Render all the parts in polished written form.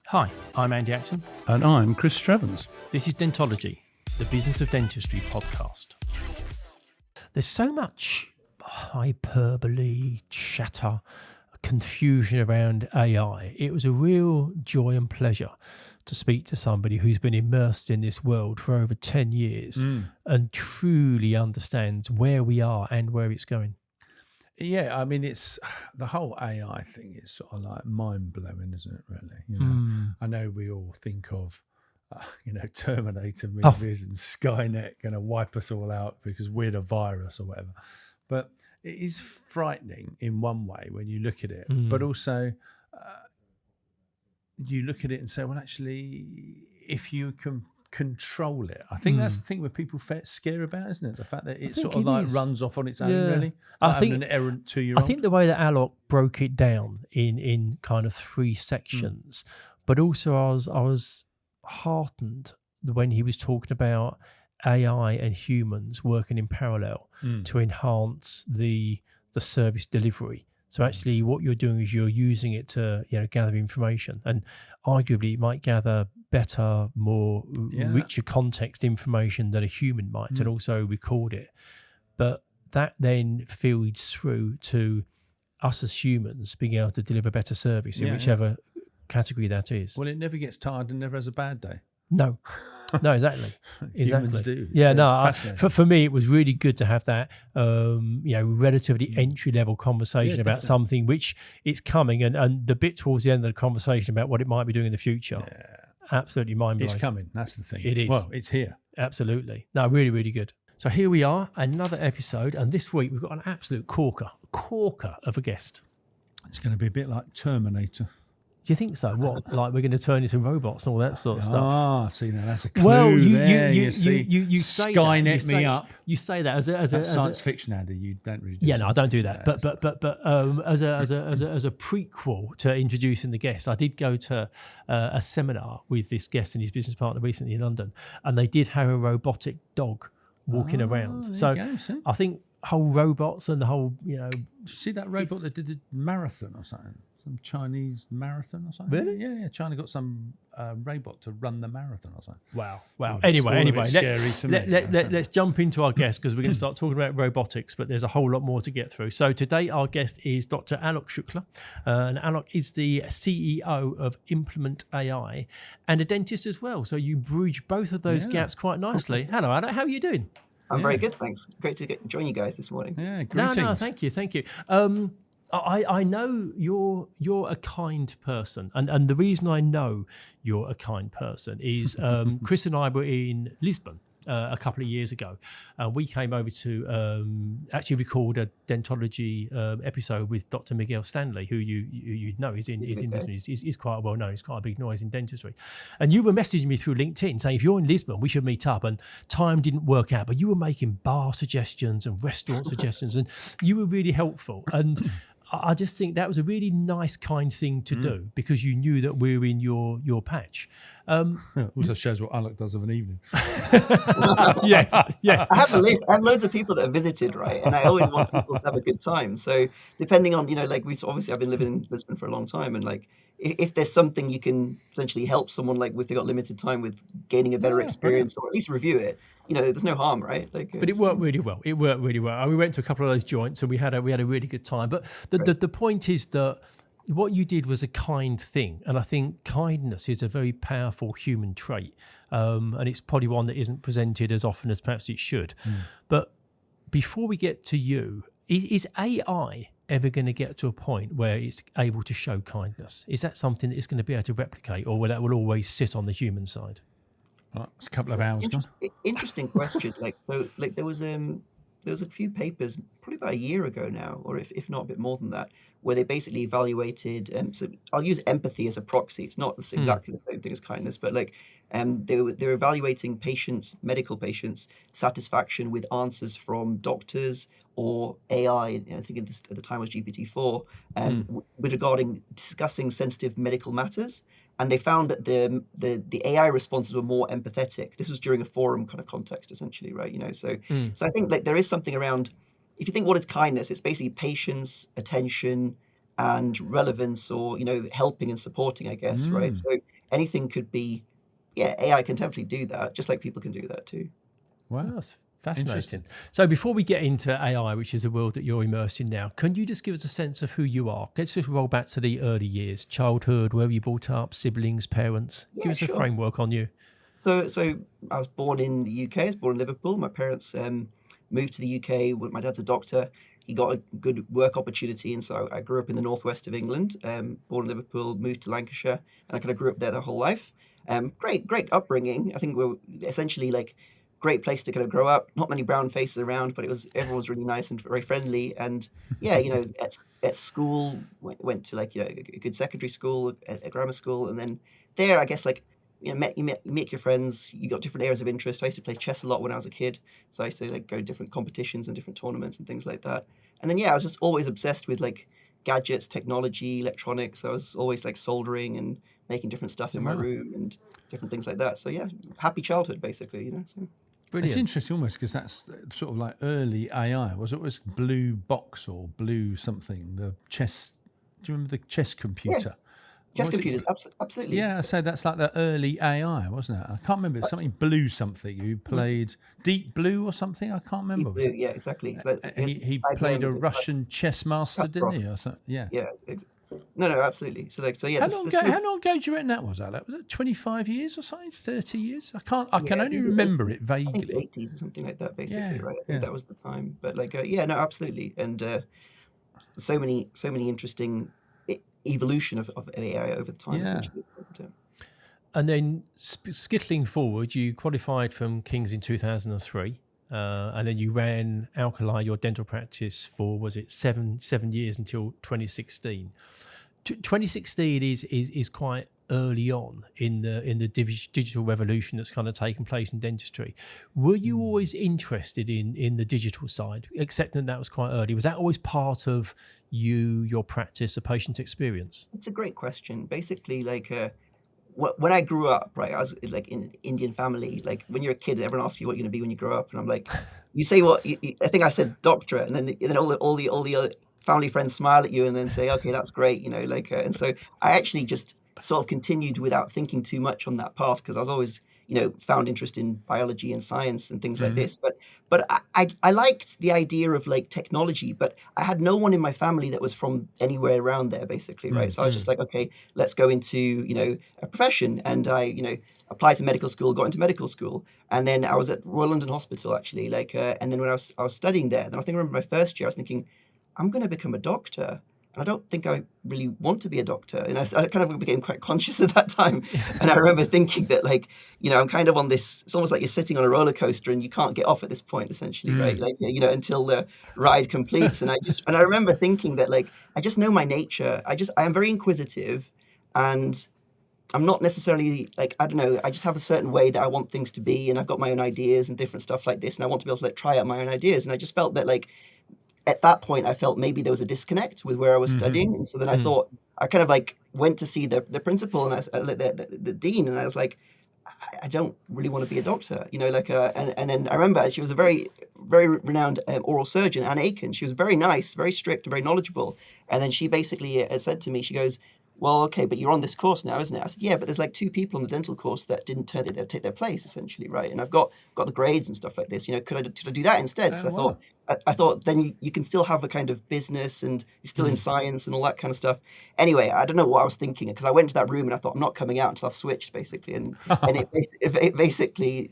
Hi, I'm Andy Acton. And I'm Chris Strevens. This is Dentology, the Business of Dentistry podcast. There's so much hyperbole, chatter, confusion around AI. It was a real joy and pleasure to speak to somebody who's been immersed in this world for over 10 years and truly understands where we are and where it's going. Yeah, I mean, it's the whole AI thing is sort of like mind blowing, isn't it? Really, you know. I know we all think of, Terminator movies and Skynet going to wipe us all out because we're the virus or whatever. But it is frightening in one way when you look at it, but also you look at it and say, well, actually, if you can control it, I think that's the thing where people scare about, isn't it? The fact that it sort of like runs off on its own, really. I think an errant 2-year-old. I think the way that Aalok broke it down in kind of 3 sections, but also I was heartened when he was talking about AI and humans working in parallel to enhance the service delivery. So actually what you're doing is you're using it to gather information, and arguably it might gather better, more richer context information than a human might, and also record it. But that then feeds through to us as humans being able to deliver better service in whichever category that is. Well, it never gets tired and never has a bad day. No, exactly. Humans do. Yeah, no. For me, it was really good to have that, relatively entry level conversation about something which it's coming, and the bit towards the end of the conversation about what it might be doing in the future. Yeah. Absolutely mind blowing. It's coming. That's the thing. It is. Well, it's here. Absolutely. No, really, really good. So here we are, another episode, and this week we've got an absolute corker of a guest. It's going to be a bit like Terminator. Do you think so? What, like we're going to turn into robots and all that sort of stuff? Ah, see, now that's a clue. Well, you say Skynet me up. You say that as a science fiction, Andy. You don't really. No, I don't do that. But as a prequel to introducing the guest, I did go to a seminar with this guest and his business partner recently in London, and they did have a robotic dog walking around. So I think whole robots and the whole, see that robot that did a marathon or something. Some Chinese marathon or something. Really? Yeah. China got some robot to run the marathon or something. Wow. Anyway, let's jump into our guest, because we're going to start talking about robotics, but there's a whole lot more to get through. So today our guest is Dr. Aalok Shukla, and Aalok is the CEO of Implement AI and a dentist as well. So you bridge both of those gaps quite nicely. Hello, Aalok. How are you doing? I'm very good, thanks. Great to join you guys this morning. Yeah, greetings. No, thank you. I know you're a kind person, and the reason I know you're a kind person is Chris and I were in Lisbon a couple of years ago. We came over to actually record a Dentology episode with Dr. Miguel Stanley, who you know is in Lisbon. He's quite well known. He's quite a big noise in dentistry. And you were messaging me through LinkedIn saying, if you're in Lisbon, we should meet up. And time didn't work out, but you were making bar suggestions and restaurant suggestions, and you were really helpful. And I just think that was a really nice, kind thing to do, because you knew that we're in your patch. Also shows what Aalok does of an evening. Yes. I have a list. I have loads of people that have visited, right? And I always want people to have a good time. So depending on, I've been living in Lisbon for a long time, and if there's something you can potentially help someone, if they got limited time with gaining a better experience, or at least review it, there's no harm, right? But it worked really well. And we went to a couple of those joints, and we had a really good time. But the point is that what you did was a kind thing, and I think kindness is a very powerful human trait, and it's probably one that isn't presented as often as perhaps it should. But before we get to you, is AI ever going to get to a point where it's able to show kindness? Is that something that it's going to be able to replicate, or will that always sit on the human side? Well, it's a couple of hours. Interesting question. There was a few papers probably about a year ago now, or if not a bit more than that, where they basically evaluated. So I'll use empathy as a proxy. It's not exactly the same thing as kindness, but they were evaluating medical patients' satisfaction with answers from doctors or AI. I think at the time was GPT-4, with regarding discussing sensitive medical matters. And they found that the AI responses were more empathetic. This was during a forum kind of context, essentially, right? So I think there is something around. If you think what is kindness, it's basically patience, attention, and relevance, or helping and supporting, I guess, right? So anything could be, yeah, AI can definitely do that, just like people can do that too. Wow. That's fascinating. So before we get into AI, which is a world that you're immersed in now, can you just give us a sense of who you are? Let's just roll back to the early years, childhood, where were you brought up, siblings, parents? Yeah, Give us a sure. framework on you. So I was born in the UK. I was born in Liverpool. My parents moved to the UK. My dad's a doctor. He got a good work opportunity, and so I grew up in the northwest of England. Born in Liverpool, moved to Lancashire, and I kind of grew up there the whole life. Great upbringing. I think we're essentially like great place to kind of grow up. Not many brown faces around, but everyone was really nice and very friendly. And yeah, at school went to like a good secondary school, a grammar school, and then there I guess like you make your friends. You got different areas of interest. I used to play chess a lot when I was a kid, so I used to like go to different competitions and different tournaments and things like that. And then yeah, I was just always obsessed with like gadgets, technology, electronics. I was always like soldering and making different stuff in my room and different things like that. So yeah, happy childhood basically, So. Brilliant. It's interesting almost because that's sort of like early AI. Was it was blue box or blue something? The chess. Do you remember the chess computer? Yeah. Chess computers, absolutely. Yeah, so that's like the early AI, wasn't it? I can't remember. It's something blue something. Who played Deep Blue or something? I can't remember. Deep Blue, yeah, exactly. He played a Russian chess master, didn't he? Or something? Yeah. Yeah. No, absolutely. So yeah. How long ago do you reckon that was, Alec? Was it 25 years or something? 30 years? I can only remember it vaguely. I think 80s or something like that, basically, right? I think that was the time. But like, no, absolutely. And so many interesting evolution of AI over the time. Essentially. And then skittling forward, you qualified from King's in 2003. And then you ran Alkali, your dental practice, for was it seven years until 2016. 2016 is quite early on in the digital revolution that's kind of taken place in dentistry. Were you always interested in the digital side, accepting that was quite early? Was that always part of your practice, a patient experience? It's a great question. Basically, like. When I grew up, right, I was like in an Indian family. Like when you're a kid, everyone asks you what you're going to be when you grow up, and I'm like, you say what? I think I said doctorate, and then all the other family friends smile at you and then say, okay, that's great, and so I actually just sort of continued without thinking too much on that path because I was always found interest in biology and science and things like this. But I liked the idea of like technology, but I had no one in my family that was from anywhere around there, basically, right? So I was just like, okay, let's go into a profession, and I applied to medical school, got into medical school, and then I was at Royal London Hospital actually, and then when I was studying there, then I think I remember my first year, I was thinking, I'm going to become a doctor. And I don't think I really want to be a doctor. And I kind of became quite conscious at that time. And I remember thinking that, I'm kind of on this, it's almost like you're sitting on a roller coaster and you can't get off at this point, essentially, right? Until the ride completes. And I remember thinking that, I just know my nature. I am very inquisitive, and I'm not necessarily I don't know, I just have a certain way that I want things to be. And I've got my own ideas and different stuff like this. And I want to be able to try out my own ideas. And I just felt that at that point, I felt maybe there was a disconnect with where I was studying. And so then I thought, I kind of went to see the principal and the dean, and I was like, I don't really want to be a doctor, and then I remember she was a very, very renowned oral surgeon, Anne Aiken. She was very nice, very strict, very knowledgeable. And then she basically said to me, she goes, well, okay, but you're on this course now, isn't it? I said, yeah, but there's 2 people on the dental course that didn't take their place, essentially, right? And I've got the grades and stuff like this. Could I do that instead? Because I thought then you can still have a kind of business, and you're still in science and all that kind of stuff. Anyway, I don't know what I was thinking, because I went to that room and I thought, I'm not coming out until I've switched, basically. And it basically,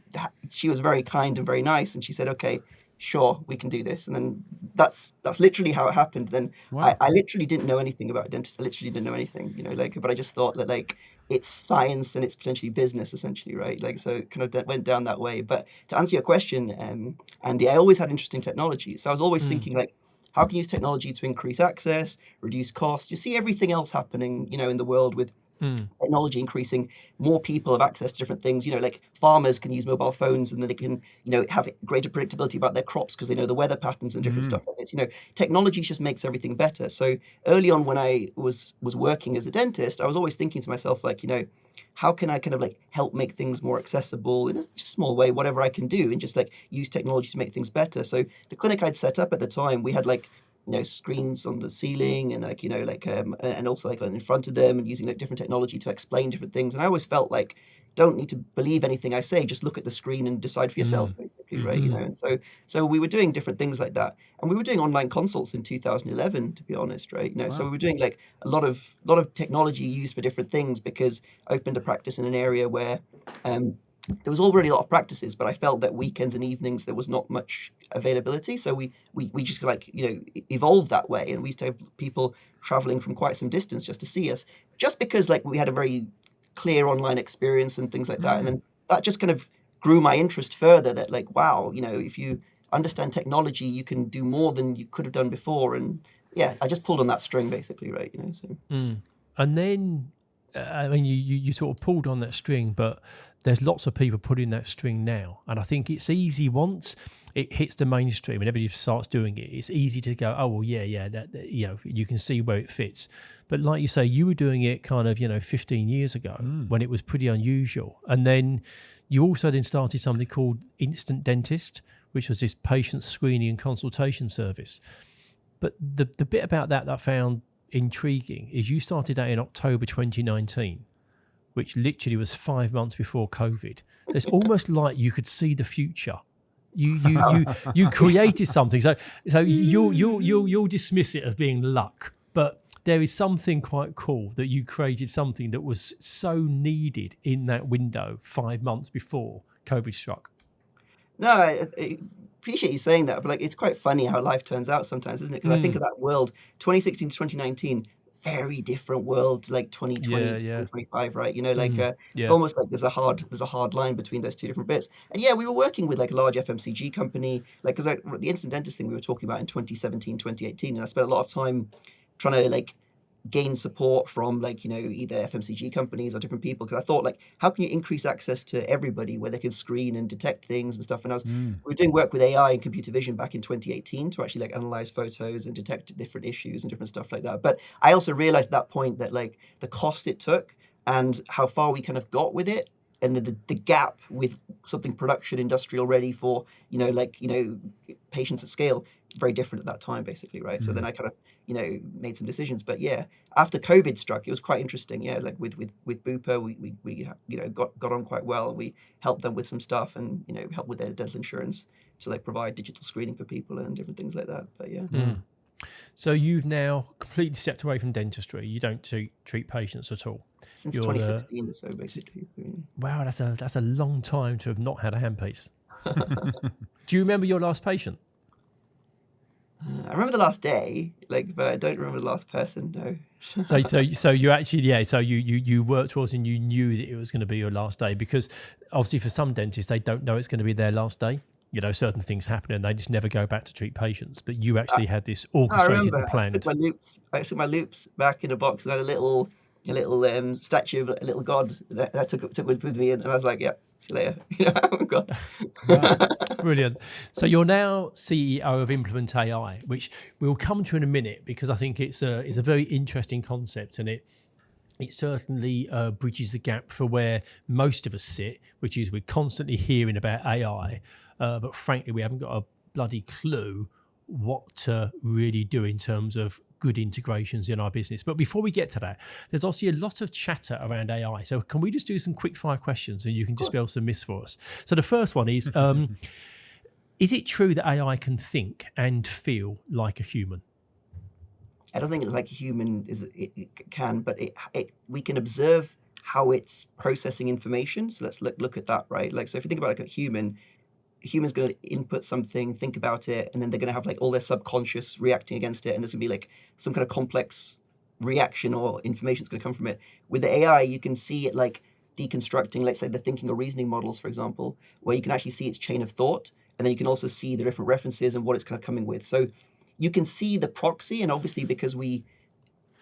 she was very kind and very nice, and she said, okay, sure, we can do this. And then that's literally how it happened. Then I literally didn't know anything about dentistry. I literally didn't know anything, but I just thought that it's science and it's potentially business, essentially, right? So it kind of went down that way. But to answer your question, Andy, I always had interest in technology. So I was always thinking how can you use technology to increase access, reduce costs? You see everything else happening, in the world with technology increasing, more people have access to different things. Farmers can use mobile phones, and then they can, have greater predictability about their crops because they know the weather patterns and different stuff like this. Technology just makes everything better. So early on, when I was working as a dentist, I was always thinking to myself, how can I kind of help make things more accessible in a just small way, whatever I can do, and just use technology to make things better. So the clinic I'd set up at the time, we had screens on the ceiling and and also like in front of them and using like different technology to explain different things. And I always felt like, don't need to believe anything I say, just look at the screen and decide for yourself, basically, right? And so we were doing different things like that, and we were doing online consults in 2011, to be honest, right? So we were doing like a lot of technology used for different things, because I opened a practice in an area where there was already a lot of practices, but I felt that weekends and evenings there was not much availability. So we just evolved that way, and we used to have people traveling from quite some distance just to see us, just because like we had a very clear online experience and things like that. And then that just kind of grew my interest further, that like, wow, if you understand technology, you can do more than you could have done before. And yeah, I just pulled on that string, basically, right? So. And then I mean, you sort of pulled on that string, but there's lots of people putting that string now, and I think it's easy once it hits the mainstream and everybody starts doing it. It's easy to go, oh well, yeah, that you can see where it fits. But like you say, you were doing it kind of 15 years ago when it was pretty unusual, and then you also then started something called Instant Dentist, which was this patient screening and consultation service. But the bit about that I found intriguing is you started that in October 2019, which literally was 5 months before COVID. So it's almost like you could see the future. You created something. So you'll dismiss it as being luck, but there is something quite cool that you created something that was so needed in that window 5 months before COVID struck. No, I appreciate you saying that, but like it's quite funny how life turns out sometimes, isn't it? Because I think of that world, 2016 to 2019, very different world to like 2020 to 2025, right? It's almost like there's a hard line between those two different bits. And yeah, we were working with like a large FMCG company, like because the instant dentist thing we were talking about in 2017, 2018, and I spent a lot of time trying to like gain support from like either FMCG companies or different people, because I thought like, how can you increase access to everybody where they can screen and detect things and stuff. And we were doing work with AI and computer vision back in 2018 to actually like analyze photos and detect different issues and different stuff like that. But I also realized at that point that like the cost it took and how far we kind of got with it, and the gap with something production industrial ready for patients at scale, very different at that time, basically, right? So then I kind of made some decisions. But yeah, after COVID struck, it was quite interesting. Yeah, like with Bupa, we got on quite well, and we helped them with some stuff, and helped with their dental insurance to like provide digital screening for people and different things like that. But yeah. So you've now completely stepped away from dentistry. You don't treat patients at all since 2016 or so, basically. Wow, that's a long time to have not had a handpiece. Do you remember your last patient? I remember the last day, but I don't remember the last person. No. So you actually, so you worked towards and you knew that it was going to be your last day, because obviously for some dentists they don't know it's going to be their last day. Certain things happen and they just never go back to treat patients. But you actually had this orchestrated and planned. I took my loops back in a box, and I had a little statue of a little god. And I took with me, and I was like, yeah, see you later. God. Right. Brilliant. So you're now CEO of Implement AI, which we'll come to in a minute, because I think it's a very interesting concept, and it certainly bridges the gap for where most of us sit, which is we're constantly hearing about AI, but frankly we haven't got a bloody clue what to really do in terms of good integrations in our business. But before we get to that, there's also a lot of chatter around AI. So can we just do some quick fire questions and you can dispel some myths for us? So the first one is it true that AI can think and feel like a human? I don't think like a human it can, but we can observe how it's processing information. So let's look at that, right? Like, so if you think about like a human's going to input something, think about it, and then they're going to have like all their subconscious reacting against it, and there's going to be like some kind of complex reaction or information that's going to come from it. With the AI, you can see it like deconstructing, let's say the thinking or reasoning models, for example, where you can actually see its chain of thought, and then you can also see the different references and what it's kind of coming with. So you can see the proxy, and obviously because we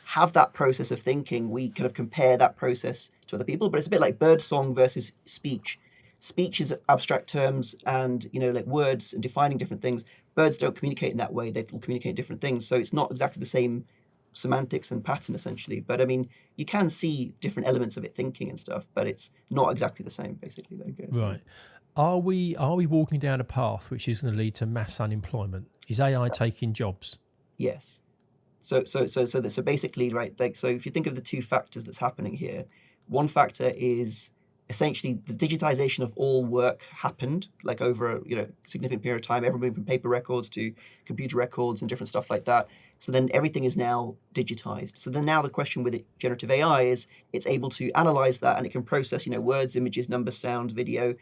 have that process of thinking, we kind of compare that process to other people. But it's a bit like birdsong versus speech. Speech is abstract terms and like words and defining different things. Birds don't communicate in that way. They will communicate different things. So it's not exactly the same semantics and pattern essentially. But I mean, you can see different elements of it thinking and stuff, but it's not exactly the same basically. Right. Are we walking down a path which is going to lead to mass unemployment? Is AI taking jobs? Yes. So basically, right, like, so if you think of the two factors that's happening here, one factor is essentially the digitization of all work happened like over a significant period of time, everyone moved from paper records to computer records and different stuff like that. So then everything is now digitized. So then now the question with generative AI is it's able to analyze that, and it can process, words, images, numbers, sound, video,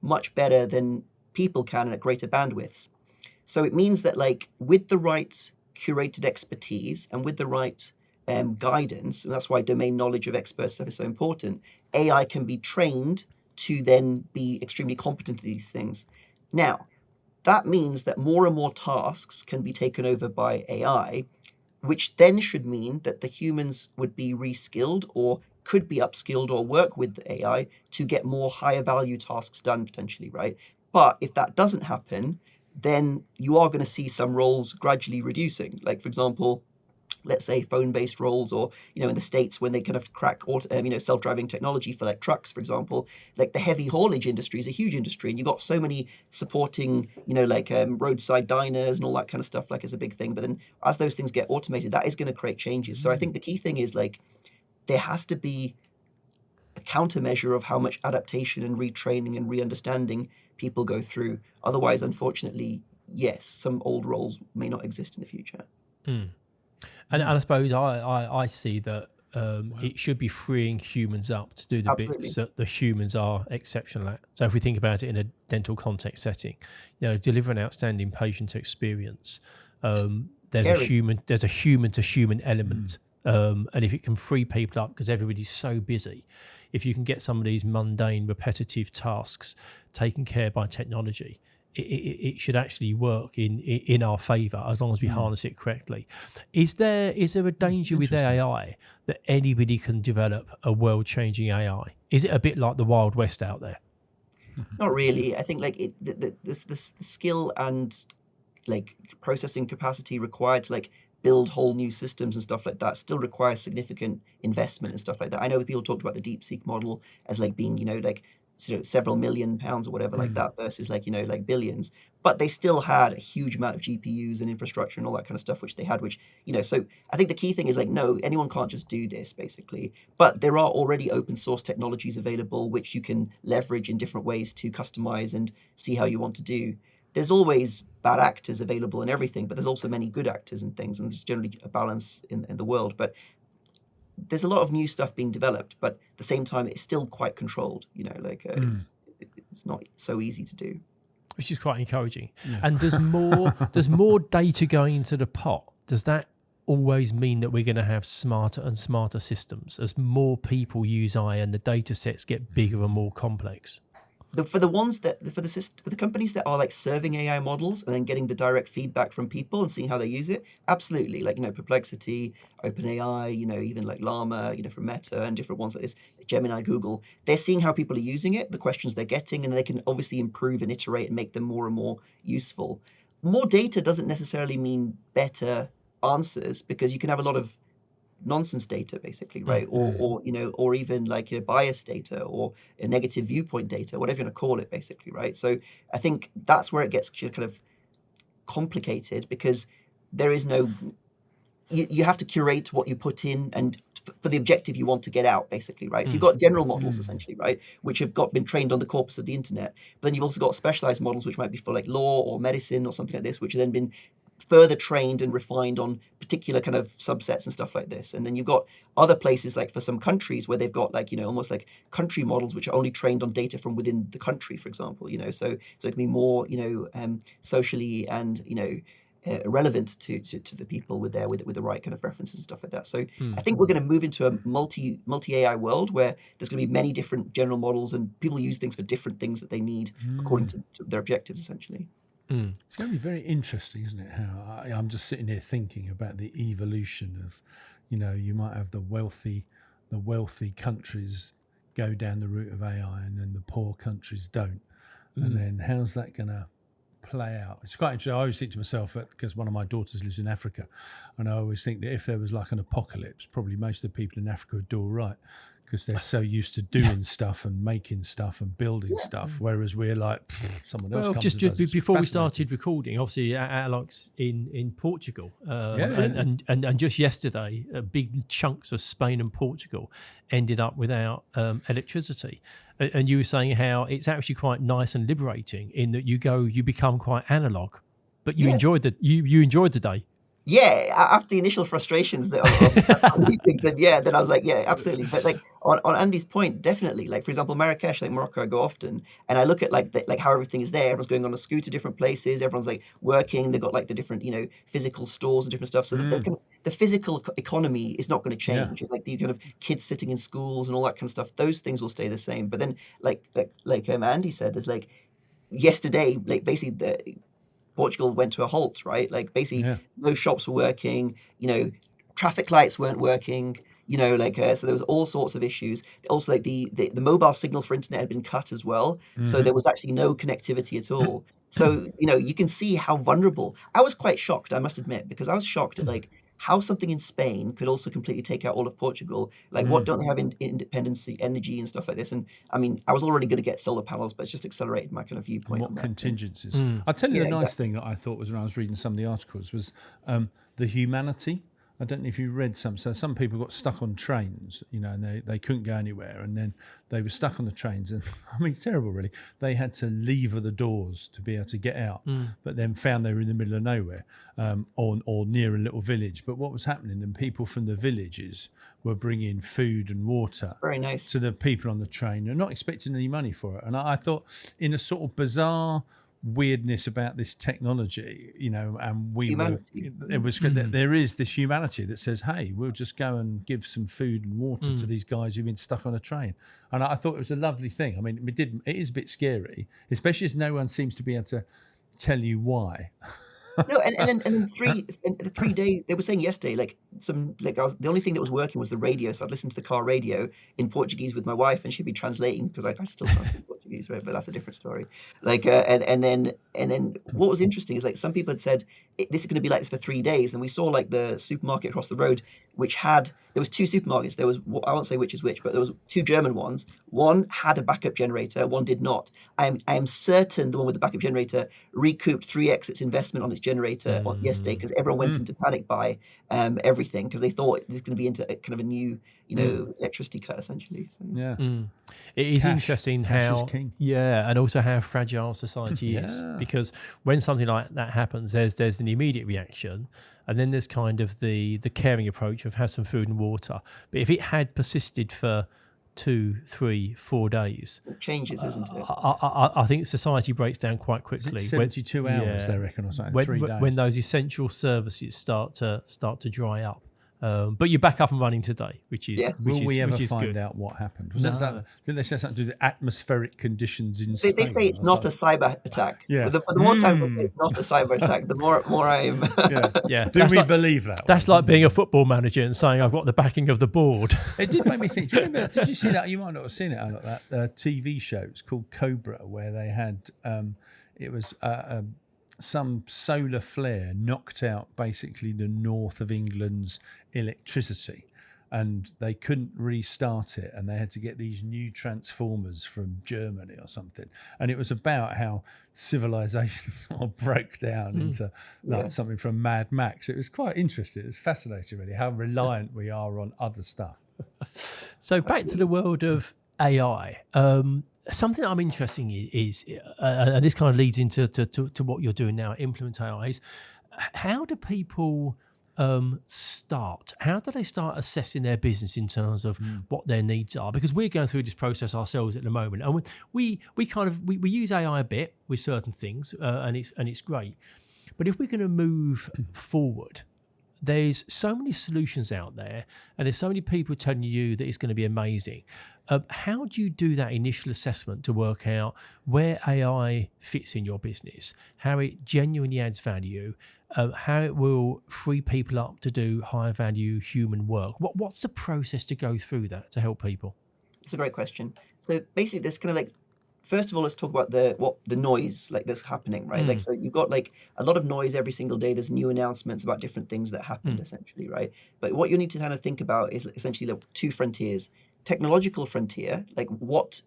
much better than people can and at greater bandwidths. So it means that, like, with the right curated expertise and with the right guidance, and that's why domain knowledge of expert stuff is so important, AI can be trained to then be extremely competent at these things. Now, that means that more and more tasks can be taken over by AI, which then should mean that the humans would be reskilled or could be upskilled or work with the AI to get more higher value tasks done potentially, right? But if that doesn't happen, then you are going to see some roles gradually reducing. Like, for example, let's say phone-based roles, or in the States when they kind of crack self-driving technology for like trucks, for example, like the heavy haulage industry is a huge industry, and you've got so many supporting roadside diners and all that kind of stuff, like, is a big thing. But then as those things get automated, that is going to create changes. So I think the key thing is, like, there has to be a countermeasure of how much adaptation and retraining and re-understanding people go through. Otherwise, unfortunately, yes, some old roles may not exist in the future. And I suppose I see that it should be freeing humans up to do the Absolutely. bits that the humans are exceptional at. So if we think about it in a dental context setting, deliver an outstanding patient experience. There's a human to human element. And if it can free people up, because everybody's so busy, if you can get some of these mundane, repetitive tasks taken care by technology, it should actually work in our favour as long as we harness it correctly. Is there a danger with AI that anybody can develop a world-changing AI? Is it a bit like the Wild West out there? Not really. I think, like, the skill and, like, processing capacity required to, like, build whole new systems and stuff like that still requires significant investment and stuff like that. I know people talked about the DeepSeek model as, like, being, like, several million pounds or whatever like that, versus, like, like billions. But they still had a huge amount of GPUs and infrastructure and all that kind of stuff, which they had, which, so I think the key thing is, like, no, anyone can't just do this, basically. But there are already open source technologies available, which you can leverage in different ways to customize and see how you want to do. There's always bad actors available and everything, but there's also many good actors and things, and there's generally a balance in the world. But there's a lot of new stuff being developed, but at the same time, it's still quite controlled. It's not so easy to do. Which is quite encouraging. Yeah. And there's more data going into the pot. Does that always mean that we're going to have smarter and smarter systems as more people use AI and the data sets get bigger and more complex? For the companies that are, like, serving AI models and then getting the direct feedback from people and seeing how they use it, absolutely. Like, Perplexity, OpenAI, even like Llama, from Meta, and different ones like this, Gemini, Google, they're seeing how people are using it, the questions they're getting, and they can obviously improve and iterate and make them more and more useful. More data doesn't necessarily mean better answers, because you can have a lot of nonsense data, basically, right? Or even, like, bias data or a negative viewpoint data, whatever you want to call it, basically, right? So I think that's where it gets kind of complicated, because there is no, you have to curate what you put in and for the objective you want to get out, basically, right? So you've got general models, essentially, right, which have been trained on the corpus of the internet. But then you've also got specialized models, which might be for, like, law or medicine or something like this, which have then been further trained and refined on particular kind of subsets and stuff like this. And then you've got other places, like for some countries, where they've got, like, almost like country models, which are only trained on data from within the country, for example. So it can be more socially and relevant to the people with the right kind of references and stuff like that. So I think we're going to move into a multi AI world where there's going to be many different general models, and people use things for different things that they need according to their objectives, essentially. It's going to be very interesting, isn't it? How I'm just sitting here thinking about the evolution of, you might have the wealthy countries go down the route of AI, and then the poor countries don't. And then how's that going to play out? It's quite interesting. I always think to myself, because one of my daughters lives in Africa, and I always think that if there was like an apocalypse, probably most of the people in Africa would do all right, because they're so used to doing stuff and making stuff and building stuff, whereas we're like, someone else comes and does it. It's before we fascinating. started recording, obviously Aalok's in Portugal, Yeah. and just yesterday, big chunks of Spain and Portugal ended up without electricity, and you were saying how it's actually quite nice and liberating in that you become quite analog, but you enjoyed you enjoyed the day. Yeah, after the initial frustrations of meetings, then I was like, yeah, absolutely. But like on Andy's point, definitely. Like for example, Marrakesh, like Morocco, I go often, and I look at like how everything is there. Everyone's going on a scooter, different places. Everyone's like working. They've got like the different physical stores and different stuff. So the physical economy is not going to change. Like the kind of kids sitting in schools and all that kind of stuff. Those things will stay the same. But then like Andy said, there's like yesterday, like basically Portugal went to a halt, right? Like basically no shops were working, traffic lights weren't working, so there was all sorts of issues. Also like the mobile signal for internet had been cut as well. So there was actually no connectivity at all. So, you can see how vulnerable. I was quite shocked, I must admit, because I was shocked at like how something in Spain could also completely take out all of Portugal. Like what don't they have in independency, energy and stuff like this? And I mean, I was already going to get solar panels, but it's just accelerated my kind of viewpoint. And what contingencies. I'll tell you the nice thing that I thought was when I was reading some of the articles was the humanity. I don't know if you read some. So some people got stuck on trains, and they couldn't go anywhere. And then they were stuck on the trains. And I mean, it's terrible, really. They had to lever the doors to be able to get out, but then found they were in the middle of nowhere or near a little village. But what was happening, and people from the villages were bringing food and water Very nice. to the people on the train and not expecting any money for it. And I thought in a sort of bizarre weirdness about this technology, and it was good that there is this humanity that says, hey, we'll just go and give some food and water to these guys who've been stuck on a train. And I thought it was a lovely thing. I mean, it is a bit scary, especially as no one seems to be able to tell you why. No, and then 3 days. They were saying yesterday, the only thing that was working was the radio. So I'd listen to the car radio in Portuguese with my wife, and she'd be translating because I still can't speak Portuguese, right? But that's a different story. And then what was interesting is like some people had said this is going to be like this for 3 days, and we saw like the supermarket across the road, which there was two supermarkets. There was, I won't say which is which, but there was two German ones. One had a backup generator, one did not. I am certain the one with the backup generator recouped 3x its investment on its generator yesterday because everyone went into panic buy everything because they thought this is going to be into kind of a new electricity cut essentially. So. Yeah. It is interesting how is king. and also how fragile society is, because when something like that happens, there's an immediate reaction, and then there's kind of the caring approach of have some food and water. But if it had persisted for 2, 3, 4 days, it changes, isn't it? I think society breaks down quite quickly. 72 hours, they reckon, or something. 3 days. When those essential services start to dry up. But you're back up and running today, which is Will we ever which is find good. out what happened? Didn't they say something to do with atmospheric conditions in Spain? They say it's not a cyber attack. Yeah. But the more times they say it's not a cyber attack, the more I am. Yeah. Do we believe that? That's like being a football manager and saying I've got the backing of the board. It did make me think. Do you remember? Did you see that? You might not have seen it. That TV show. It's called Cobra, where they had it was some solar flare knocked out basically the north of England's electricity, and they couldn't restart it, and they had to get these new transformers from Germany or something. And it was about how civilization sort of broke down into something from Mad Max. It was quite interesting. It was fascinating, really, how reliant we are on other stuff. So back to the world of AI. Something that I'm interested in is, and this kind of leads into to what you're doing now, implement AI, is how do people start? How do they start assessing their business in terms of what their needs are? Because we're going through this process ourselves at the moment, and we use AI a bit with certain things, and it's great. But if we're going to move forward, there's so many solutions out there, and there's so many people telling you that it's going to be amazing. How do you do that initial assessment to work out where AI fits in your business, how it genuinely adds value, how it will free people up to do higher value human work? What's the process to go through that to help people? It's a great question. So basically, there's kind of like, first of all, let's talk about the noise like that's happening, right? Like, so you've got like a lot of noise every single day. There's new announcements about different things that happened essentially, right? But what you need to kind of think about is essentially like two frontiers. technological frontier, like what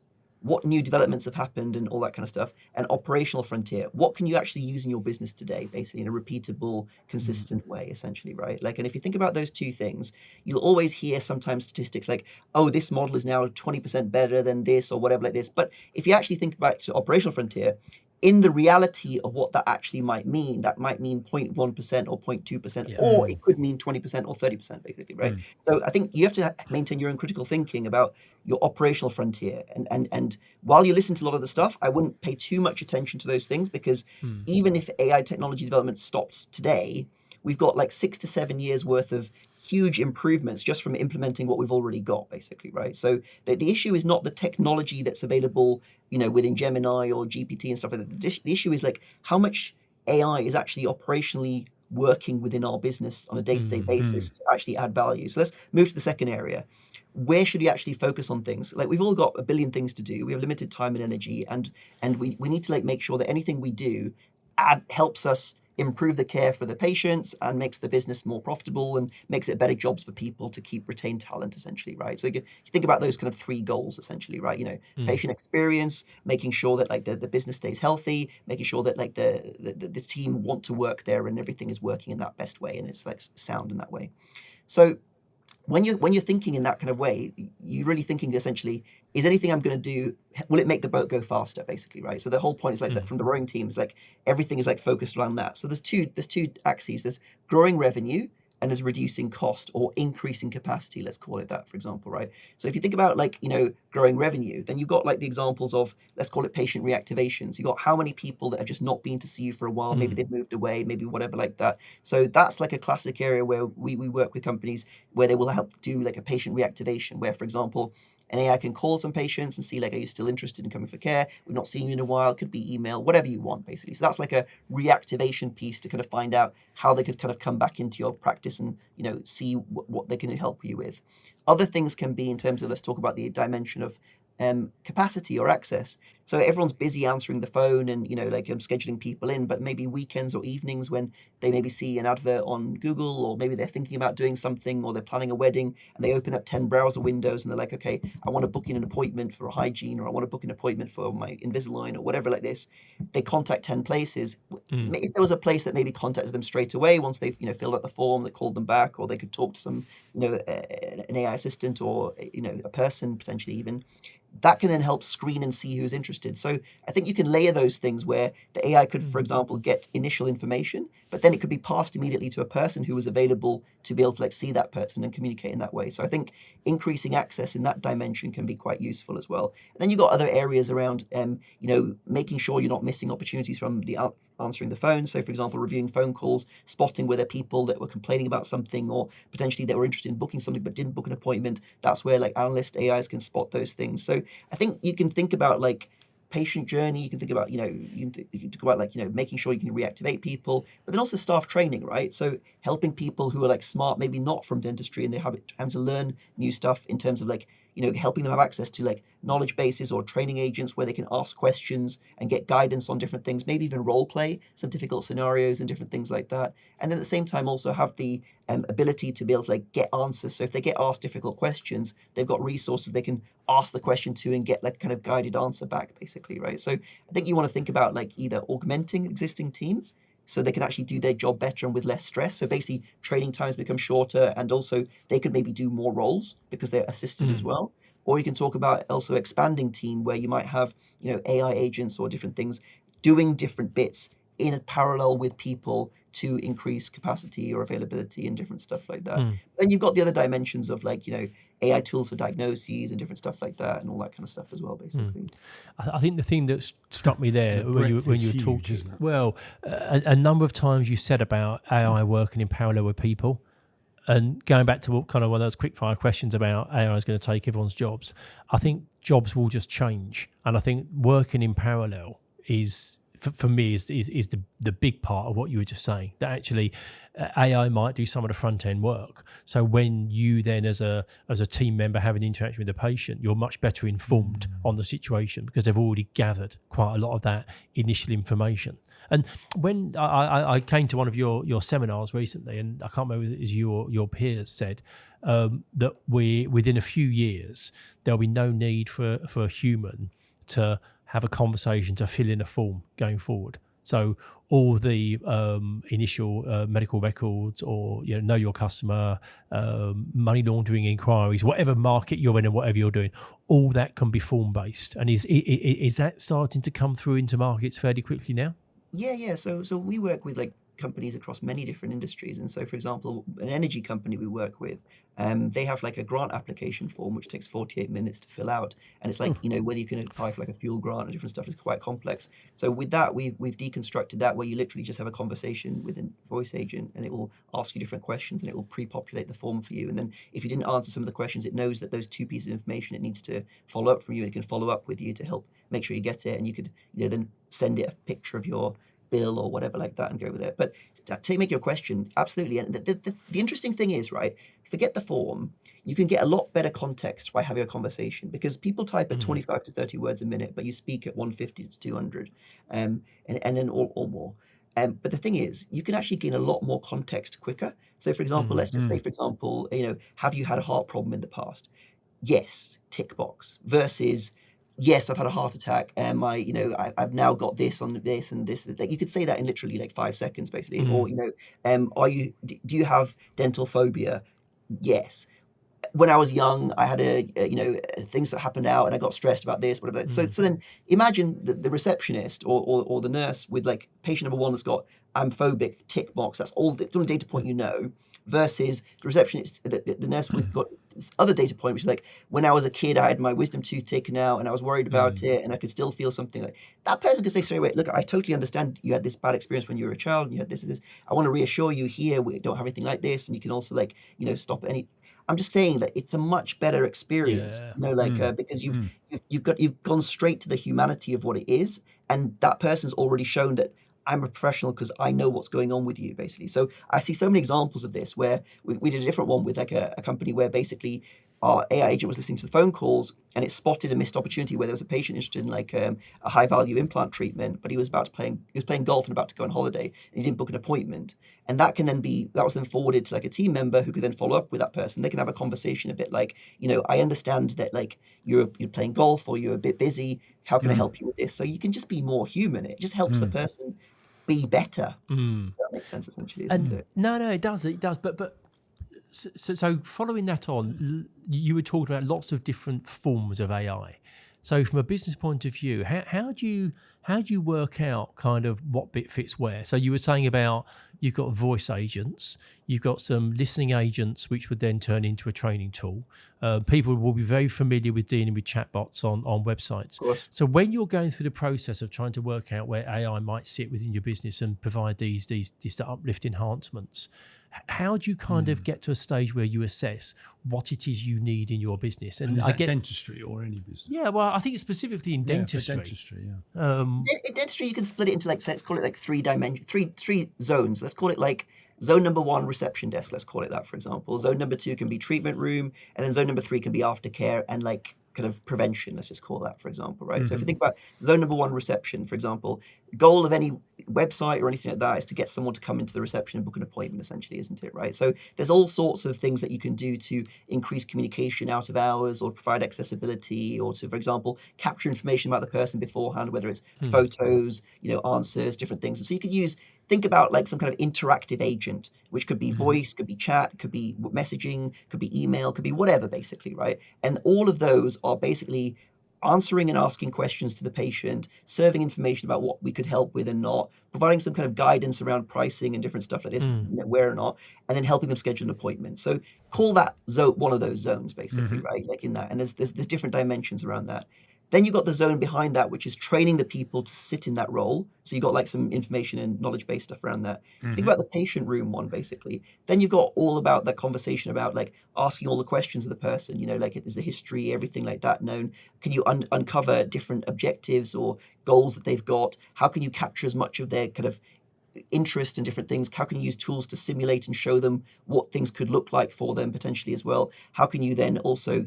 new developments have happened and all that kind of stuff, and operational frontier, what can you actually use in your business today, basically in a repeatable, consistent way, essentially, right? Like, and if you think about those two things, you'll always hear sometimes statistics like, oh, this model is now 20% better than this or whatever like this. But if you actually think back to operational frontier, in the reality of what that actually might mean, that might mean 0.1% or 0.2%, Yeah. or it could mean 20% or 30%, basically, right? So I think you have to maintain your own critical thinking about your operational frontier. And while you listen to a lot of the stuff, I wouldn't pay too much attention to those things, because even if AI technology development stopped today, we've got like 6 to 7 years worth of huge improvements just from implementing what we've already got, basically, right? So the issue is not the technology that's available, within Gemini or GPT and stuff like that. The issue is like how much AI is actually operationally working within our business on a day-to-day basis to actually add value. So let's move to the second area. Where should you actually focus on things? Like, we've all got a billion things to do. We have limited time and energy, and we need to like make sure that anything we do helps us improve the care for the patients and makes the business more profitable and makes it better jobs for people to retain talent, essentially, right? So you think about those kind of three goals, essentially, right? Patient experience, making sure that like the business stays healthy, making sure that like the team want to work there and everything is working in that best way and it's like sound in that way. So when you're thinking in that kind of way, you're really thinking essentially, is anything I'm going to do, will it make the boat go faster, basically, right? So the whole point is like that from the rowing team is like everything is like focused around that. So there's two axes. There's growing revenue and there's reducing cost or increasing capacity, let's call it that, for example, right? So if you think about like, growing revenue, then you've got like the examples of, let's call it patient reactivations. You've got how many people that have just not been to see you for a while, maybe they've moved away, maybe whatever like that. So that's like a classic area where we work with companies where they will help do like a patient reactivation, where, for example, an AI can call some patients and see like, are you still interested in coming for care? We've not seen you in a while. It could be email, whatever you want, basically. So that's like a reactivation piece to kind of find out how they could kind of come back into your practice and, see what they can help you with. Other things can be in terms of, let's talk about the dimension of capacity or access. So everyone's busy answering the phone and scheduling people in, but maybe weekends or evenings when they maybe see an advert on Google, or maybe they're thinking about doing something, or they're planning a wedding and they open up 10 browser windows and they're like, okay, I want to book in an appointment for a hygiene, or I want to book an appointment for my Invisalign or whatever like this. They contact 10 places. If there was a place that maybe contacted them straight away once they've filled out the form, that called them back, or they could talk to some an AI assistant or a person potentially even, that can then help screen and see who's interested. So I think you can layer those things where the AI could, for example, get initial information, but then it could be passed immediately to a person who was available to be able to like see that person and communicate in that way. So I think increasing access in that dimension can be quite useful as well. And then you've got other areas around, making sure you're not missing opportunities from the answering the phone. So for example, reviewing phone calls, spotting where there are people that were complaining about something, or potentially they were interested in booking something but didn't book an appointment. That's where like analyst AIs can spot those things. So I think you can think about like patient journey. You can think about, you can talk about like, making sure you can reactivate people, but then also staff training, right? So helping people who are like smart, maybe not from dentistry, and they having to learn new stuff in terms of like, helping them have access to like knowledge bases or training agents where they can ask questions and get guidance on different things, maybe even role play some difficult scenarios and different things like that. And then at the same time also have the ability to be able to like get answers. So if they get asked difficult questions, they've got resources they can ask the question to and get like kind of guided answer back, basically, right? So I think you want to think about like either augmenting existing team so they can actually do their job better and with less stress. So basically training times become shorter, and also they could maybe do more roles because they're assisted as well. Or you can talk about also expanding team where you might have, AI agents or different things doing different bits in parallel with people to increase capacity or availability and different stuff like that. Then you've got the other dimensions of like, AI tools for diagnoses and different stuff like that and all that kind of stuff as well, basically. I think the thing that struck me there The when you breadth were is huge, talking, isn't it? well, a number of times you said about AI working in parallel with people, and going back to what kind of one of those quick fire questions about AI is going to take everyone's jobs. I think jobs will just change, and I think working in parallel is for me is the big part of what you were just saying, that actually AI might do some of the front end work. So when you then as a team member have an interaction with the patient, you're much better informed on the situation because they've already gathered quite a lot of that initial information. And when I came to one of your seminars recently, and I can't remember if it was you or your peers said that within a few years there'll be no need for a human to have a conversation to fill in a form going forward. So all the initial medical records, or know your customer, money laundering inquiries, whatever market you're in and whatever you're doing, all that can be form based. And is that starting to come through into markets fairly quickly now? Yeah. So we work with like companies across many different industries. And so, for example, an energy company we work with, they have like a grant application form which takes 48 minutes to fill out. And it's like, whether you can apply for like a fuel grant or different stuff is quite complex. So with that, we've deconstructed that, where you literally just have a conversation with a voice agent and it will ask you different questions and it will pre-populate the form for you. And then if you didn't answer some of the questions, it knows that those 2 pieces of information it needs to follow up from you, and it can follow up with you to help make sure you get it. And you could then send it a picture of your bill or whatever like that and go with it. But to make your question, absolutely. And the interesting thing is, right, forget the form, you can get a lot better context by having a conversation, because people type at 25 to 30 words a minute, but you speak at 150 to 200 and then or more. But the thing is, you can actually gain a lot more context quicker. So for example, let's just say, for example, have you had a heart problem in the past? Yes, tick box, versus yes, I've had a heart attack, and I've now got this on this and this. Like, you could say that in literally like 5 seconds, basically. Or do you have dental phobia? Yes. When I was young, I had things that happened out, and I got stressed about this, whatever. So then imagine the receptionist or the nurse with like patient number 1 that's got I'm phobic, tick box. That's all the data point versus the receptionist, the nurse with got this other data point, which is like, when I was a kid, I had my wisdom tooth taken out and I was worried about it, and I could still feel something. Like that person could say straight away, look, I totally understand you had this bad experience when you were a child and you had this and this. I want to reassure you here, we don't have anything like this, and you can also stop any. I'm just saying that it's a much better experience, because you've gone straight to the humanity of what it is, and that person's already shown that I'm a professional because I know what's going on with you, basically. So I see so many examples of this, where we did a different one with like a company where basically our AI agent was listening to the phone calls, and it spotted a missed opportunity where there was a patient interested in like a high value implant treatment, but he was playing golf and about to go on holiday, and he didn't book an appointment. And that was then forwarded to like a team member who could then follow up with that person. They can have a conversation a bit like, I understand that like you're playing golf or you're a bit busy. How can I help you with this? So you can just be more human. It just helps the person be better. That makes sense, essentially, isn't it? No, it does. But so following that on, you were talking about lots of different forms of AI. So from a business point of view, how do you work out kind of what bit fits where? So you were saying about you've got voice agents, you've got some listening agents, which would then turn into a training tool. People will be very familiar with dealing with chatbots on websites. Of course. So when you're going through the process of trying to work out where AI might sit within your business and provide these uplift enhancements, how do you kind of get to a stage where you assess what it is you need in your business? And is that dentistry or any business? Yeah, well, I think it's specifically in dentistry. Dentistry, In dentistry, you can split it into like, let's call it like 3 dimensions, three zones. Let's call it like zone number 1, reception desk. Let's call it that, for example. Zone number 2 can be treatment room, and then zone number 3 can be aftercare and like kind of prevention. Let's just call that, for example, right? So if you think about zone number 1, reception, for example, the goal of any website or anything like that is to get someone to come into the reception and book an appointment, essentially, isn't it, right? So there's all sorts of things that you can do to increase communication out of hours, or provide accessibility, or to, for example, capture information about the person beforehand, whether it's photos, answers, different things. And so you could think about like some kind of interactive agent, which could be voice, could be chat, could be messaging, could be email, could be whatever, basically, right? And all of those are basically answering and asking questions to the patient, serving information about what we could help with and not, providing some kind of guidance around pricing and different stuff like this, where or not, and then helping them schedule an appointment. So call that one of those zones, basically, right? Like in that, and there's different dimensions around that. Then you've got the zone behind that, which is training the people to sit in that role. So you've got like some information and knowledge-based stuff around that. Think about the patient room one, basically. Then you've got all about that conversation about like asking all the questions of the person, like is the history, everything like that known? Can you uncover different objectives or goals that they've got? How can you capture as much of their kind of interest in different things? How can you use tools to simulate and show them what things could look like for them potentially as well? How can you then also,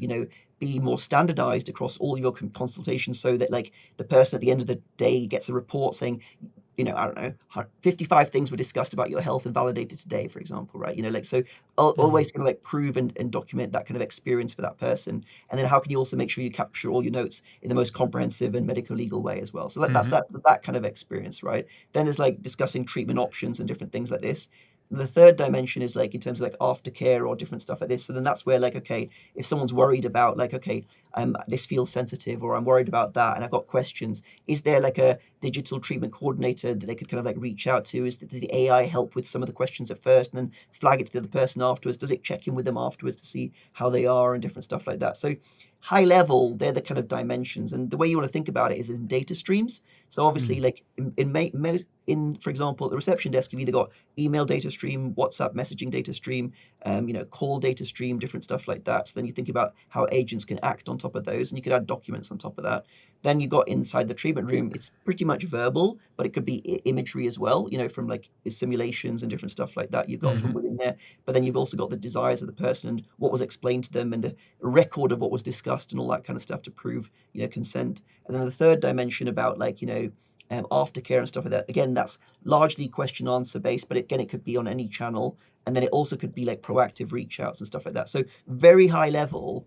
be more standardized across all your consultations so that like the person at the end of the day gets a report saying, I don't know, 55 things were discussed about your health and validated today, for example, right? So always kind of like prove and document that kind of experience for that person. And then how can you also make sure you capture all your notes in the most comprehensive and medical legal way as well? So that's that kind of experience, right? Then there's like discussing treatment options and different things like this. The third dimension is like in terms of like aftercare or different stuff like this. So then that's where like, okay, if someone's worried about like, okay, this feels sensitive or I'm worried about that and I've got questions, is there like a digital treatment coordinator that they could kind of like reach out to? Does the AI help with some of the questions at first and then flag it to the other person afterwards? Does it check in with them afterwards to see how they are and different stuff like that? So high level, they're the kind of dimensions. And the way you want to think about it is in data streams. So obviously like in for example, at the reception desk, you've either got email data stream, WhatsApp messaging data stream, call data stream, different stuff like that. So then you think about how agents can act on top of those, and you could add documents on top of that. Then you've got inside the treatment room, it's pretty much verbal, but it could be imagery as well, from like simulations and different stuff like that you've got from within there. But then you've also got the desires of the person and what was explained to them and a record of what was discussed and all that kind of stuff to prove, consent. And then the third dimension about like, aftercare and stuff like that. Again, that's largely question answer based, but again, it could be on any channel. And then it also could be like proactive reach outs and stuff like that. So very high level.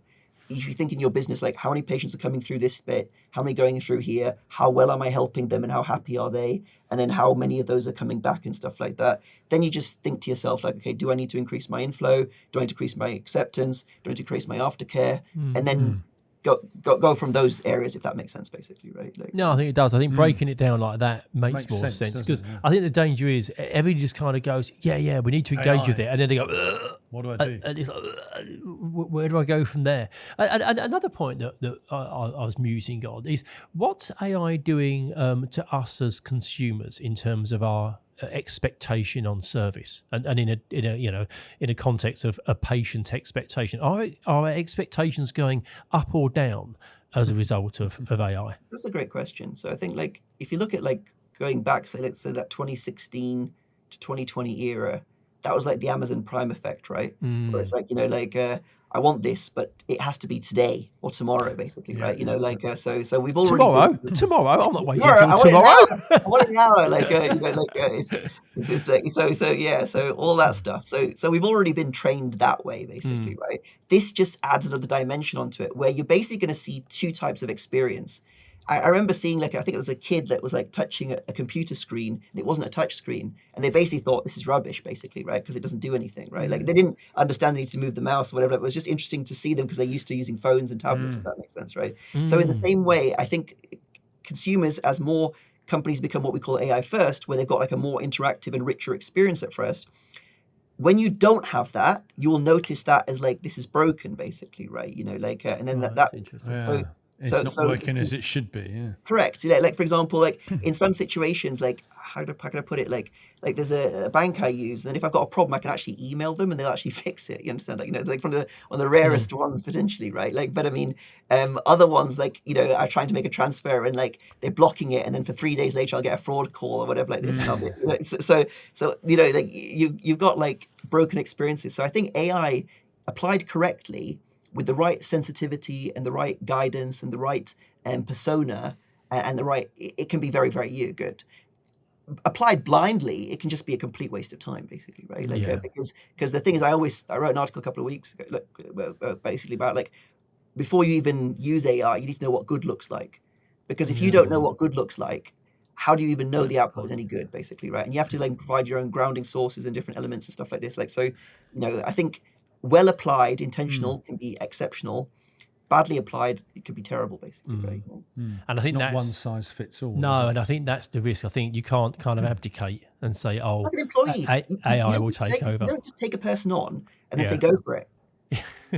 If you think in your business, like how many patients are coming through this bit, how many going through here, how well am I helping them and how happy are they? And then how many of those are coming back and stuff like that. Then you just think to yourself like, okay, do I need to increase my inflow? Do I need to increase my acceptance? Do I need to increase my aftercare? And then go from those areas, if that makes sense, basically, right? Like, no, I think it does. I think breaking it down like that makes more sense because I think the danger is everybody just kind of goes, yeah, we need to engage with it, and then they go, ugh. What do I do? And it's like, where do I go from there? And another point that I was musing on is what's AI doing to us as consumers in terms of our expectation on service and in a context of a patient expectation. Are our expectations going up or down as a result of AI? That's a great question. So I think like if you look at like going back, say let's say that 2016 to 2020 era, that was like the Amazon Prime effect, right? Where it's like, I want this, but it has to be today or tomorrow, basically, right? So we've already tomorrow. I'm not waiting until tomorrow. I want it now. It's like so all that stuff. So we've already been trained that way, basically, right? This just adds another dimension onto it, where you're basically going to see two types of experience. I remember seeing like, I think it was a kid that was like touching a computer screen and it wasn't a touch screen. And they basically thought this is rubbish, basically, right? Because it doesn't do anything, right? Like they didn't understand they need to move the mouse or whatever. It was just interesting to see them because they're used to using phones and tablets, if that makes sense, right? So in the same way, I think consumers, as more companies become what we call AI first, where they've got like a more interactive and richer experience at first, when you don't have that, you will notice that as like, this is broken, basically, right? And then that's interesting. Yeah. It's not working as it should be. Yeah. Correct. Like for example, like in some situations, like how can I put it? Like there's a bank I use, and then if I've got a problem, I can actually email them, and they'll actually fix it. You understand? Like like one of the rarest ones potentially, right? Like, but I mean, other ones like are trying to make a transfer, and like they're blocking it, and then for 3 days later, I'll get a fraud call or whatever like this. And I'll be, so like you've got like broken experiences. So I think AI applied correctly, with the right sensitivity and the right guidance and the right persona and the right, it can be very, very good. Applied blindly, it can just be a complete waste of time, basically, right? Like because the thing is, I wrote an article a couple of weeks ago, basically about like before you even use AI, you need to know what good looks like, because if you don't know what good looks like, how do you even know the output is any good, basically, right? And you have to like provide your own grounding sources and different elements and stuff like this. Like so, I think. Well applied, intentional can be exceptional. Badly applied, it could be terrible, basically. Right? And I think that's not one size fits all. No, and I think that's the risk. I think you can't kind of abdicate and say, "Oh, like an employee, AI will take over." You don't just take a person on and then say, "Go for it."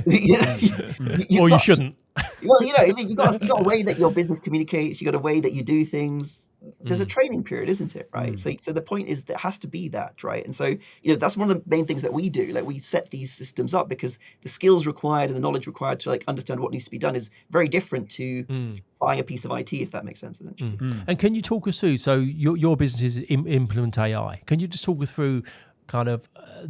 you know, you've Or you got, shouldn't. well, I mean, you got a way that your business communicates. You got a way that you do things. There's a training period, isn't it? Right. So the point is there has to be that, right? And so that's one of the main things that we do. Like we set these systems up because the skills required and the knowledge required to like understand what needs to be done is very different to buying a piece of IT, if that makes sense, essentially. And can you talk us through? So your business is implement AI. Can you just talk us through kind of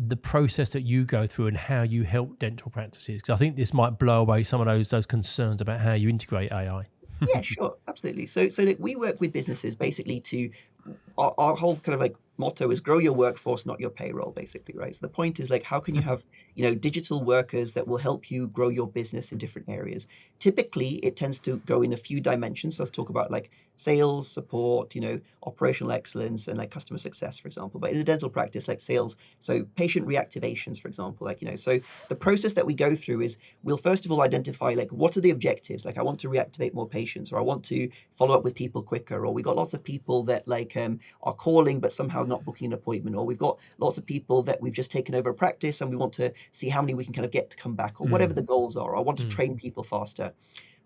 the process that you go through and how you help dental practices? Because I think this might blow away some of those concerns about how you integrate AI. Yeah, sure, absolutely. So like, we work with businesses basically to our whole kind of like motto is grow your workforce, not your payroll, basically, right? So the point is like, how can you have digital workers that will help you grow your business in different areas? Typically, it tends to go in a few dimensions. So let's talk about like sales, support, operational excellence, and like customer success, for example. But in a dental practice, like sales, so patient reactivations, for example, so the process that we go through is we'll first of all identify like what are the objectives? Like I want to reactivate more patients, or I want to follow up with people quicker, or we got lots of people that like are calling but somehow not booking an appointment, or we've got lots of people that we've just taken over a practice and we want to see how many we can kind of get to come back, or whatever the goals are, or I want to train people faster.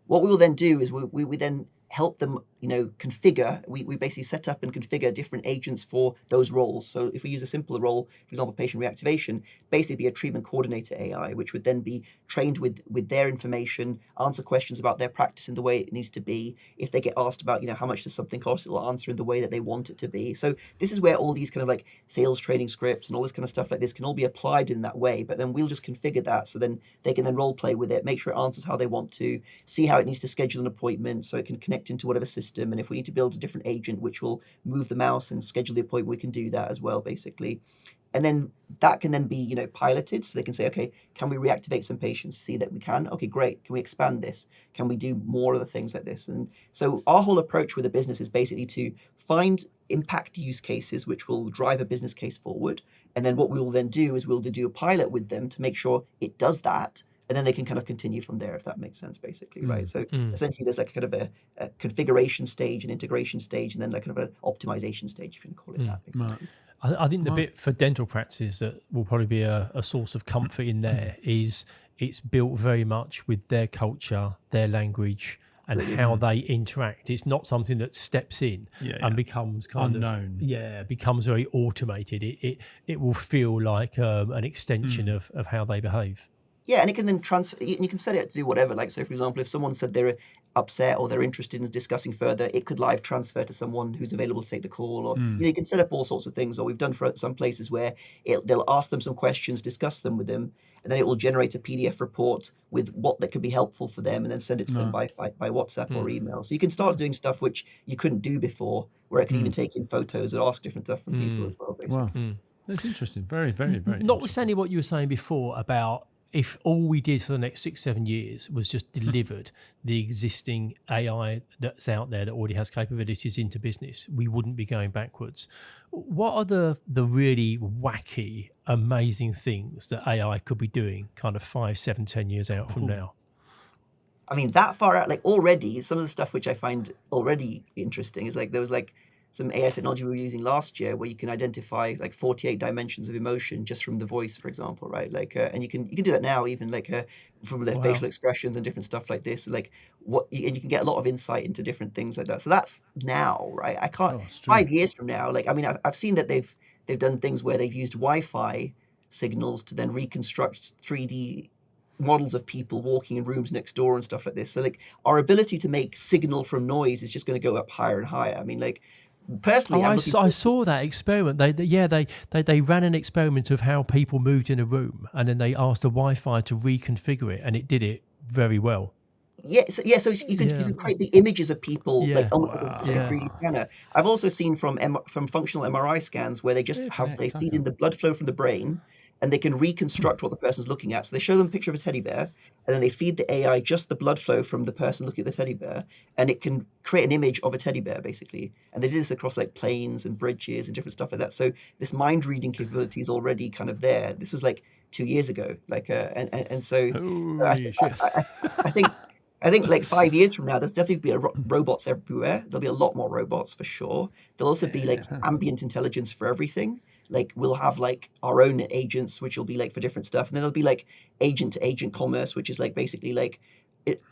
What we will then do is we then help them, configure. We basically set up and configure different agents for those roles. So if we use a simpler role, for example, patient reactivation, basically be a treatment coordinator AI, which would then be trained with their information, answer questions about their practice in the way it needs to be. If they get asked about, how much does something cost, it'll answer in the way that they want it to be. So this is where all these kind of like sales training scripts and all this kind of stuff like this can all be applied in that way. But then we'll just configure that so then they can then role play with it, make sure it answers how they want to, see how it needs to schedule an appointment so it can connect into whatever system. And if we need to build a different agent which will move the mouse and schedule the appointment, we can do that as well, basically. And then that can then be, piloted. So they can say, okay, can we reactivate some patients? See that we can. Okay, great. Can we expand this? Can we do more of the things like this? And so our whole approach with a business is basically to find impact use cases which will drive a business case forward. And then what we will then do is we'll do a pilot with them to make sure it does that. And then they can kind of continue from there, if that makes sense, basically, right? So essentially there's like kind of a configuration stage, an integration stage, and then like kind of an optimization stage, if you can call it that. Right. I think the bit for dental practices that will probably be a source of comfort in there is it's built very much with their culture, their language, and how they interact. It's not something that steps in and becomes kind unknown. Becomes very automated. It will feel like an extension of how they behave. Yeah, and it can then transfer. You can set it to do whatever. Like, so for example, if someone said they're upset or they're interested in discussing further, it could live transfer to someone who's available to take the call. Or you can set up all sorts of things. Or we've done for some places where they'll ask them some questions, discuss them with them, and then it will generate a PDF report with what that could be helpful for them, and then send it to them by WhatsApp or email. So you can start doing stuff which you couldn't do before, where it can even take in photos and ask different stuff from people as well. Basically. Wow, that's interesting. Very, very, very. Notwithstanding what you were saying before about if all we did for the next 6-7 years was just delivered the existing AI that's out there that already has capabilities into business, we wouldn't be going backwards. What are the really wacky, amazing things that AI could be doing kind of 5, 7, 10 years out from now? I mean, that far out, like already, some of the stuff which I find already interesting is like there was like some AI technology we were using last year where you can identify like 48 dimensions of emotion just from the voice, for example, right? Like, and you can do that now, even like from their facial expressions and different stuff like this. Like and you can get a lot of insight into different things like that. So that's now, right? I can't 5 years from now. Like, I mean, I've seen that they've done things where they've used Wi-Fi signals to then reconstruct 3D models of people walking in rooms next door and stuff like this. So like our ability to make signal from noise is just going to go up higher and higher. I mean, like personally, I saw that experiment. They ran an experiment of how people moved in a room, and then they asked the Wi-Fi to reconfigure it, and it did it very well. So you can create the images of people like almost like a 3D scanner. I've also seen from functional MRI scans where they just they feed in the blood flow from the brain, and they can reconstruct what the person's looking at. So they show them a picture of a teddy bear, and then they feed the AI just the blood flow from the person looking at the teddy bear, and it can create an image of a teddy bear, basically. And they did this across like planes and bridges and different stuff like that. So this mind reading capability is already kind of there. This was like 2 years ago. Like, I think like 5 years from now, there's definitely be robots everywhere. There'll be a lot more robots for sure. There'll also be like ambient intelligence for everything. like we'll have like our own agents, which will be like for different stuff. And then there'll be like agent to agent commerce, which is like basically like,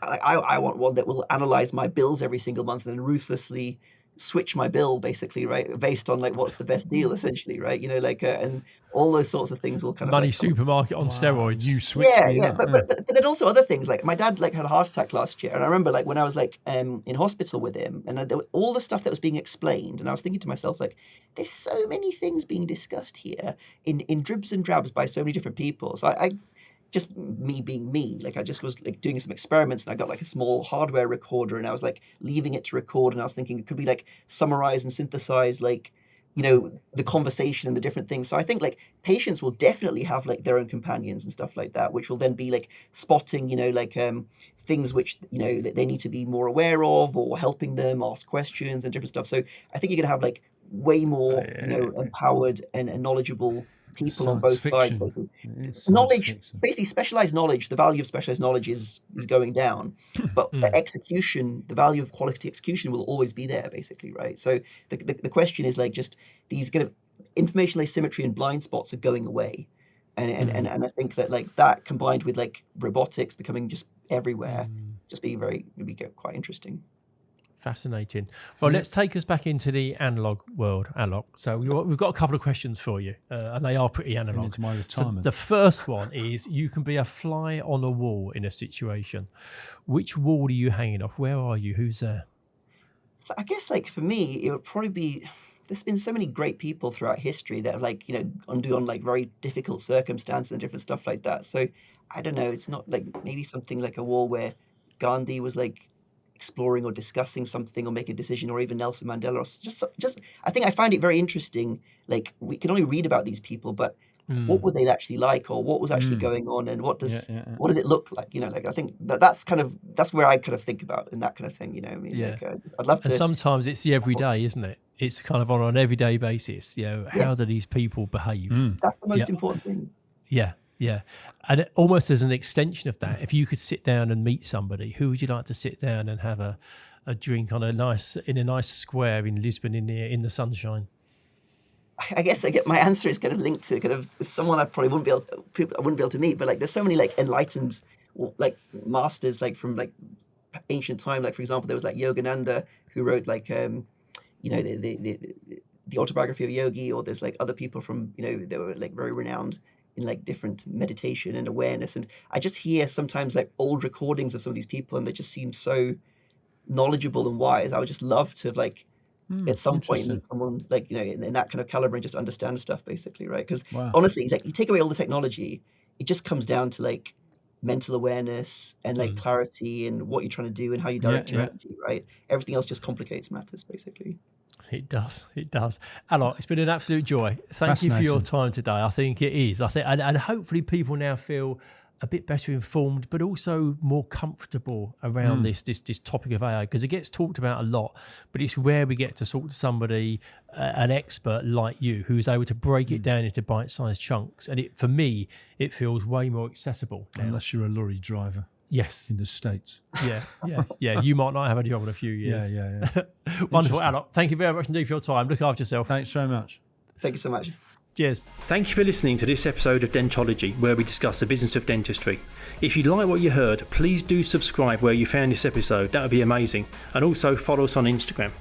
I want one that will analyze my bills every single month and ruthlessly switch my bill basically, right, based on like what's the best deal essentially, right, you know, like and all those sorts of things will kind money of like supermarket on steroids. You switch me up. but then also other things, like my dad like had a heart attack last year, and I remember like when I was like in hospital with him, and there were all the stuff that was being explained, and I was thinking to myself like, there's so many things being discussed here in dribs and drabs by so many different people. So I just me being me, like I just was like doing some experiments, and I got like a small hardware recorder, and I was like leaving it to record, and I was thinking it could be like summarize and synthesize like, you know, the conversation and the different things. So I think like patients will definitely have like their own companions and stuff like that, which will then be like spotting, you know, like things which, you know, that they need to be more aware of, or helping them ask questions and different stuff. So I think you're gonna have like way more, you know, empowered and knowledgeable people on both sides. Basically. Knowledge, basically specialized knowledge, the value of specialized knowledge is going down, but execution, the value of quality execution will always be there basically, right? So the question is like just these kind of information asymmetry and blind spots are going away. And I think that like that combined with like robotics becoming just everywhere, just be quite interesting. Fascinating. Well, let's take us back into the analog world, Aalok. So we've got a couple of questions for you, and they are pretty analog. Into my retirement. So the first one is, you can be a fly on a wall in a situation. Which wall are you hanging off? Where are you? Who's there? So I guess like for me, it would probably be, there's been so many great people throughout history that have like, you know, on like very difficult circumstances and different stuff like that. So I don't know, it's not like maybe something like a wall where Gandhi was like exploring or discussing something or making a decision, or even Nelson Mandela, or just I think I find it very interesting. Like we can only read about these people, but what were they actually like, or what was actually going on, and what does it look like? You know, like I think that's where I kind of think think in that kind of thing. You know, I mean, like, I'd love to. And sometimes it's the everyday, isn't it? It's kind of on an everyday basis. You know, how do these people behave? That's the most important thing. Yeah. Yeah. And almost as an extension of that, if you could sit down and meet somebody, who would you like to sit down and have a drink on in a nice square in Lisbon in the sunshine? I guess my answer is kind of linked to kind of someone I probably wouldn't be able to meet, but like there's so many like enlightened like masters like from like ancient time. Like for example, there was like Yogananda, who wrote like you know, the autobiography of Yogi, or there's like other people from, you know, they were like very renowned in like different meditation and awareness. And I just hear sometimes like old recordings of some of these people, and they just seem so knowledgeable and wise. I would just love to like at some point meet someone like, you know, in that kind of caliber and just understand stuff basically, right? Because honestly, like you take away all the technology, it just comes down to like mental awareness and like clarity and what you're trying to do and how you direct your energy, right? Everything else just complicates matters basically. It does. Aalok, it's been an absolute joy. Thank you for your time today. I think it is. And hopefully people now feel a bit better informed, but also more comfortable around this topic of AI, because it gets talked about a lot, but it's rare we get to talk to somebody, an expert like you, who's able to break it down into bite-sized chunks. And for me, it feels way more accessible now. Unless you're a lorry driver. Yes. In the States. Yeah. You might not have a job in a few years. Yeah. Wonderful, Aalok. Thank you very much indeed for your time. Look after yourself. Thanks very much. Thank you so much. Cheers. Thank you for listening to this episode of Dentology, where we discuss the business of dentistry. If you like what you heard, please do subscribe where you found this episode. That would be amazing. And also follow us on Instagram.